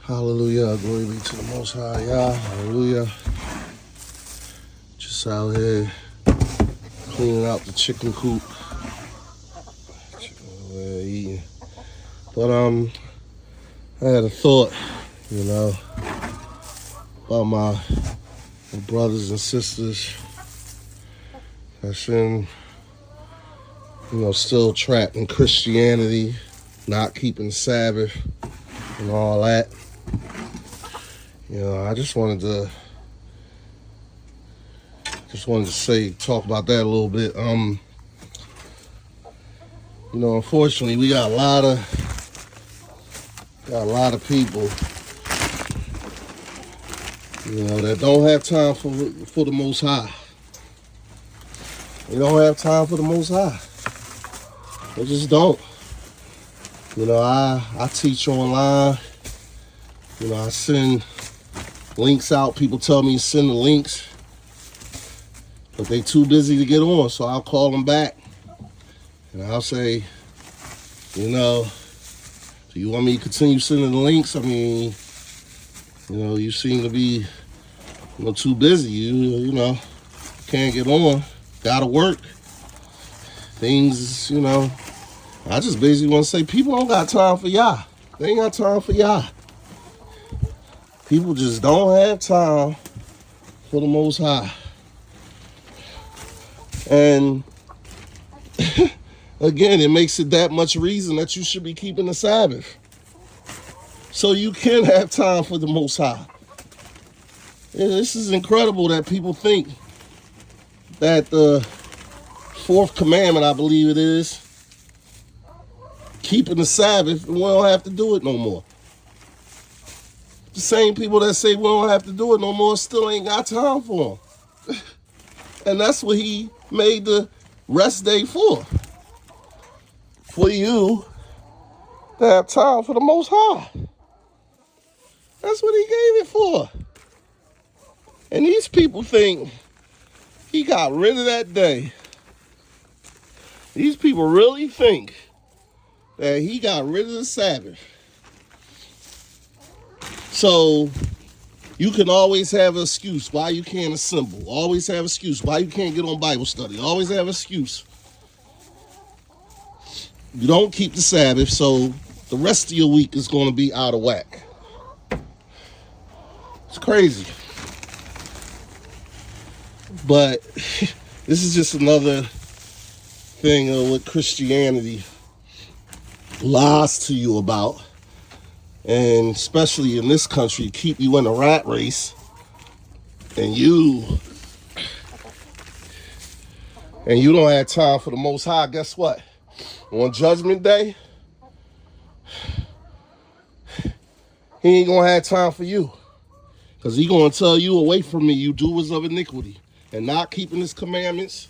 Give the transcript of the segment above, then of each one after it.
Hallelujah. Glory be to the Most High YAH. Hallelujah. Just out here cleaning out the chicken coop. Eating. But I had a thought, about my brothers and sisters that's in, still trapped in Christianity, not keeping the Sabbath and all that. I just wanted to talk about that a little bit. Unfortunately, we got a lot of people, that don't have time for the Most High. They don't have time for the Most High. They just don't. I teach online. I send links out. People tell me to send the links, but they too busy to get on. So I'll call them back and I'll say, do you want me to continue sending the links? I mean, you seem to be, too busy. You can't get on. Gotta work. Things, I just basically want to say people don't got time for Yah. They ain't got time for Yah. People just don't have time for the Most High. And again, it makes it that much reason that you should be keeping the Sabbath. So you can have time for the Most High. This is incredible that people think that the fourth commandment, I believe it is, keeping the Sabbath, and we don't have to do it no more. The same people that say we don't have to do it no more still ain't got time for them. And that's what he made the rest day for. For you to have time for the Most High. That's what he gave it for. And these people think he got rid of that day. These people really think that he got rid of the Sabbath. So you can always have an excuse why you can't assemble. Always have an excuse why you can't get on Bible study. Always have an excuse. You don't keep the Sabbath, so the rest of your week is going to be out of whack. It's crazy. But this is just another thing of what Christianity lies to you about. And especially in this country, keep you in a rat race. And you don't have time for the Most High. Guess what? On Judgment Day, he ain't going to have time for you. Because he going to tell you, away from me, you doers of iniquity. And not keeping his commandments,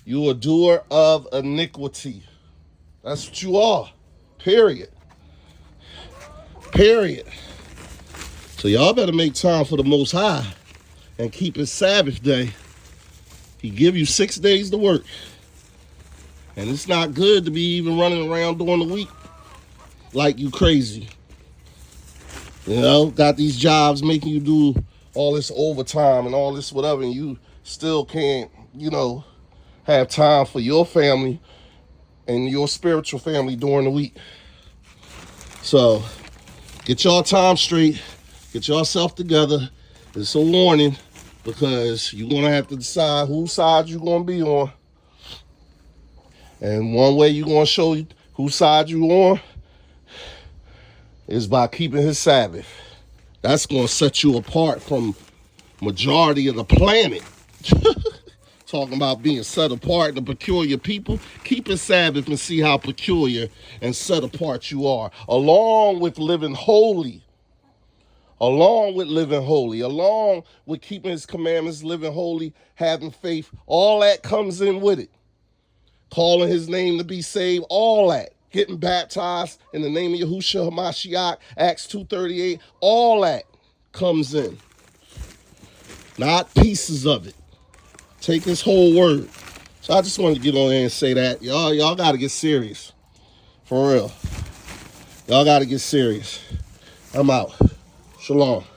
you a doer of iniquity. That's what you are. Period. So y'all better make time for the Most High and keep his Sabbath day. He give you 6 days to work. And it's not good to be even running around during the week like you crazy. Got these jobs making you do all this overtime and all this whatever, and you still can't, have time for your family and your spiritual family during the week. So get y'all time straight. Get yourself together. It's a warning because you're going to have to decide whose side you're going to be on. And one way you're going to show whose side you're on is by keeping his Sabbath. That's going to set you apart from majority of the planet. Talking about being set apart and a peculiar people. Keep his Sabbath and see how peculiar and set apart you are. Along with living holy. Along with keeping his commandments, living holy, having faith. All that comes in with it. Calling his name to be saved, all that. Getting baptized in the name of Yahushua HaMashiach, Acts 2:38, all that comes in. Not pieces of it. Take his whole word. So I just wanted to get on there and say that. Y'all got to get serious. For real. Y'all got to get serious. I'm out. Shalom.